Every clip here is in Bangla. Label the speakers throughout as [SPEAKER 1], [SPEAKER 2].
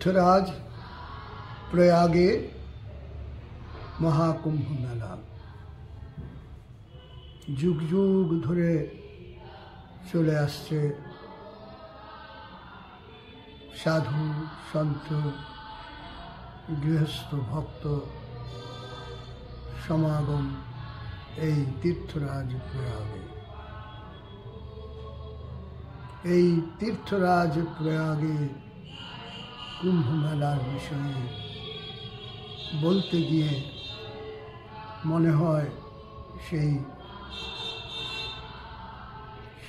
[SPEAKER 1] तीर्थराज प्रयागे महाकुंभ मेला जुग जुग धरे चले आसছে साधु सन्त गृहस्थ भक्त समागम এই तीर्थराज प्रयागे। এই तीर्थराज प्रयागे कुंभ मेलार विषये बोलते गिये मने हय सेई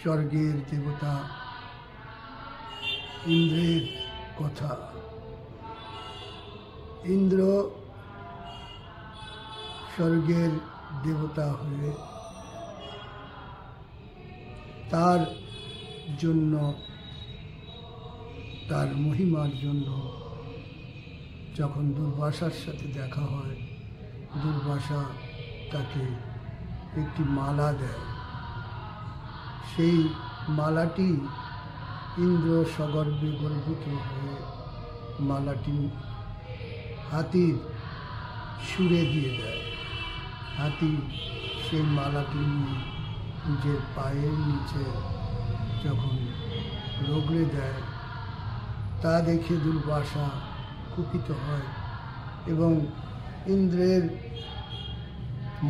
[SPEAKER 1] स्वर्गेर देवता इंद्रेर कथा। इंद्र स्वर्गेर देवता हुए तार जन्य तार महिमार जन्य যখন দুর্বাসার সাথে দেখা হয়, দুর্বাসা তাকে একটি মালা দেয়। সেই মালাটি ইন্দ্র সগর্বে গর্বিত হয়ে মালাটি হাতির সুরে দিয়ে দেয়। হাতি সেই মালাটি নিয়ে নিজের পায়ের নিচে যখন রগড়ে দেয়, তা দেখে দুর্বাসা কুপিত হয় এবং ইন্দ্রের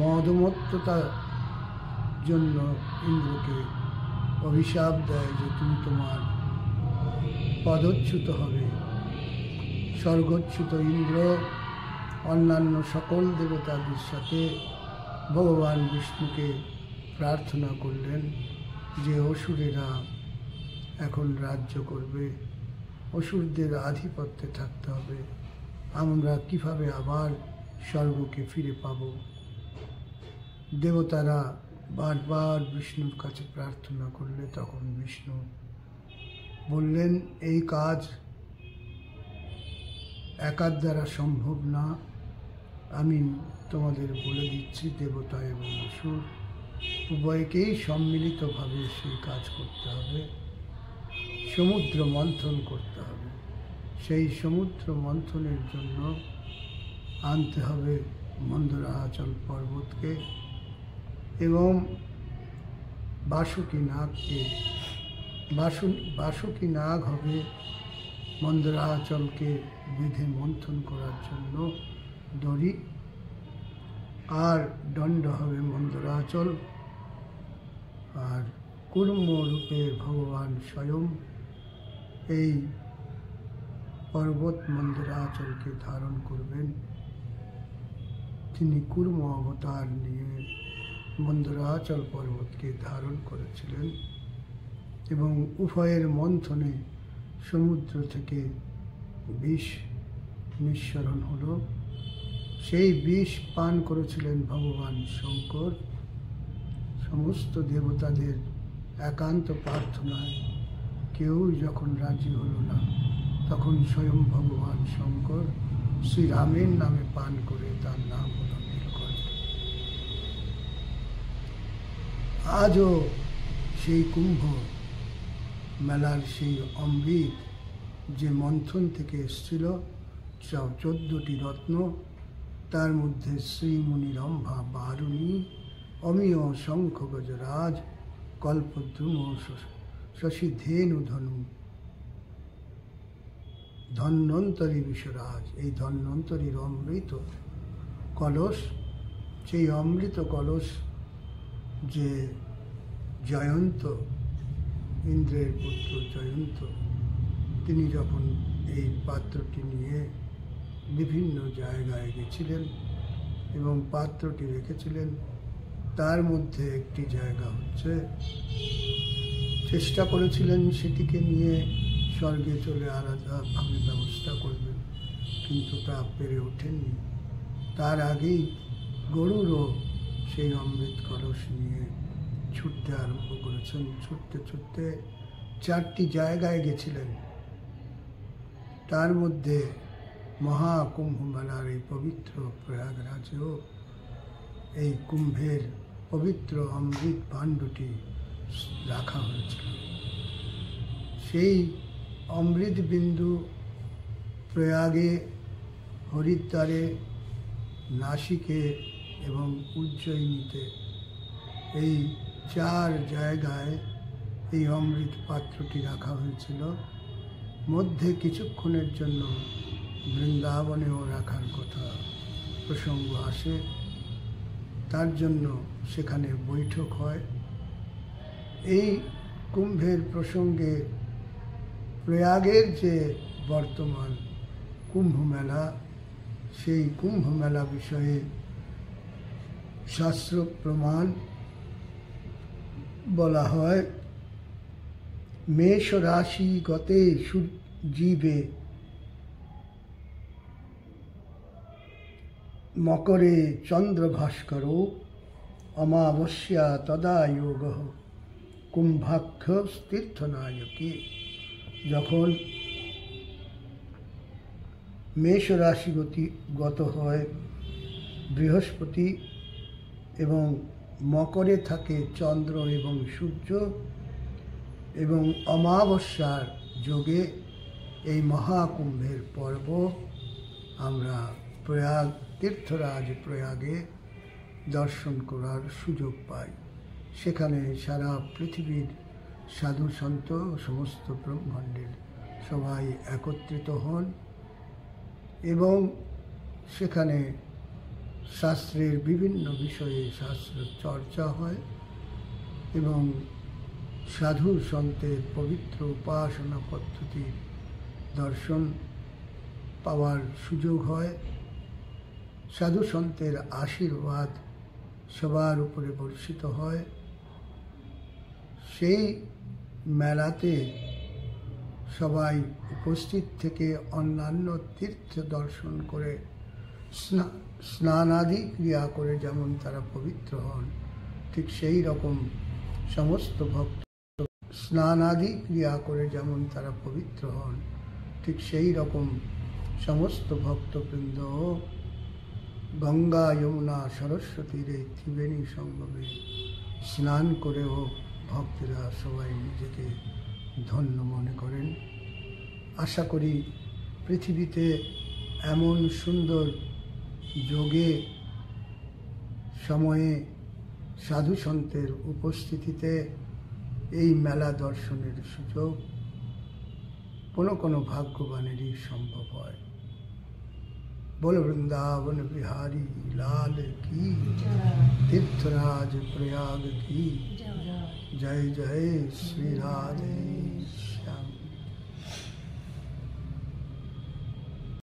[SPEAKER 1] মদমত্ততার জন্য ইন্দ্রকে অভিশাপ দেয় যে তুমি তোমার পদচ্যুত হবে। স্বর্গচ্যুত ইন্দ্র অন্যান্য সকল দেবতাদের সাথে ভগবান বিষ্ণুকে প্রার্থনা করলেন যে অসুরেরা এখন রাজ্য করবে, অসুরদের আধিপত্যে থাকতে হবে, আমরা কিভাবে আবার স্বর্গকে ফিরে পাব। দেবতারা বারবার বিষ্ণুর কাছে প্রার্থনা করলে তখন বিষ্ণু বললেন, এই কাজ একার দ্বারা সম্ভব না, আমি তোমাদের বলে দিচ্ছি দেবতা এবং অসুর উভয়কেই সম্মিলিতভাবে সেই কাজ করতে হবে। সমুদ্র মন্থন করতে হবে। সেই সমুদ্র মন্থনের জন্য আনতে হবে মন্দরাচল পর্বতকে এবং বাসুকী নাগকে। বাসুকী নাগ হবে মন্দরাচলকে বেঁধে মন্থন করার জন্য দড়ি, আর দণ্ড হবে মন্দরাচল, আর কুর্ম রূপে ভগবান স্বয়ং এই পর্বত মন্দরাচলকে ধারণ করবেন। তিনি কুর্ম অবতার নিয়ে মন্দরাচল পর্বতকে ধারণ করেছিলেন এবং উভয়ের মন্থনে সমুদ্র থেকে বিষ নিঃসরণ হল। সেই বিষ পান করেছিলেন ভগবান শঙ্কর। সমস্ত দেবতাদের একান্ত প্রার্থনায় কেউ যখন রাজি হল না, তখন স্বয়ং ভগবান শঙ্কর শ্রীরামের নামে পান করে তার নাম হল নীলকণ্ঠ। আজও সেই কুম্ভ মেলার সেই অমৃত যে মন্থন থেকে এসেছিল, 14টি রত্ন, তার মধ্যে শ্রীমুনি রম্ভা বারুণী, অমিয় শঙ্খ গজরাজ, কল্পদ্রুম শশী ধেনু ধনু, ধন্বন্তরী বিশ্বরাজ। এই ধন্বন্তরীর অমৃত কলস, সেই অমৃত কলস যে জয়ন্ত, ইন্দ্রের পুত্র জয়ন্ত, তিনি যখন এই পাত্রটি নিয়ে বিভিন্ন জায়গায় গেছিলেন এবং পাত্রটি রেখেছিলেন, তার মধ্যে একটি জায়গা হচ্ছে চেষ্টা করেছিলেন সেটিকে নিয়ে স্বর্গে চলে আলাদাভাবে ব্যবস্থা করবেন, কিন্তু তা পেরে ওঠেননি। তার আগেই গরুরও সেই অমৃত কলস নিয়ে ছুটতে আরম্ভ করেছেন। ছুটতে ছুটতে 4টি জায়গায় গেছিলেন। তার মধ্যে মহাকুম্ভ মেলার এই পবিত্র প্রয়াগরাজেও এই কুম্ভের পবিত্র অমৃত ভাণ্ডটি রাখা হয়েছিল। সেই অমৃত বিন্দু প্রয়াগে, হরিদ্বারে, নাসিকে এবং উজ্জয়িনীতে এই 4 জায়গায় এই অমৃত পাত্রটি রাখা হয়েছিল। মধ্যে কিছুক্ষণের জন্য বৃন্দাবনেও রাখার কথা প্রসঙ্গ আসে, তার জন্য সেখানে বৈঠক হয়। এই কুম্ভের প্রসঙ্গে প্রয়াগের যে বর্তমান কুম্ভ মেলা, সেই কুম্ভ মেলা বিষয়ে শাস্ত্র প্রমাণ বলা হয়। মেষ রাশি গতে জীবে মকরে চন্দ্রভাস্কর অমাবস্যা তদা যোগ কুম্ভাক্ষ তীর্থনায়কে। যখন মেষ রাশি গত হয় বৃহস্পতি এবং মকরে থাকে চন্দ্র এবং সূর্য এবং অমাবস্যার যোগে এই মহাকুম্ভের পর্ব আমরা প্রয়াগ তীর্থরাজ প্রয়াগে দর্শন করার সুযোগ পাই। সেখানে সারা পৃথিবীর সাধু সন্ত সমস্ত ব্রহ্মাণ্ডের সবাই একত্রিত হন এবং সেখানে শাস্ত্রের বিভিন্ন বিষয়ে শাস্ত্র চর্চা হয় এবং সাধু সন্তের পবিত্র উপাসনা পদ্ধতির দর্শন পাওয়ার সুযোগ হয়। সাধু সন্তের আশীর্বাদ সবার উপরে বর্ষিত হয়। সেই মেলাতে সবাই উপস্থিত থেকে অন্যান্য তীর্থ দর্শন করে স্নানাদি ক্রিয়া করে যেমন তারা পবিত্র হন, ঠিক সেই রকম সমস্ত ভক্ত স্নানাদি ক্রিয়া করে যেমন তারা পবিত্র হন, ঠিক সেই রকম সমস্ত ভক্তবৃন্দ গঙ্গা যমুনা সরস্বতীর এই ত্রিবেণী সঙ্গমে স্নান করেও ভক্তেরা সবাই নিজেকে ধন্য মনে করেন। আশা করি পৃথিবীতে এমন সুন্দর যোগে সময়ে সাধু সন্তের উপস্থিতিতে এই মেলা দর্শনের সুযোগ কোনো ভাগ্যবানেরই সম্ভব হয়। बोल वृंदावन बिहारी लाल की, तीर्थराज प्रयाग की जय। जय श्री राधे।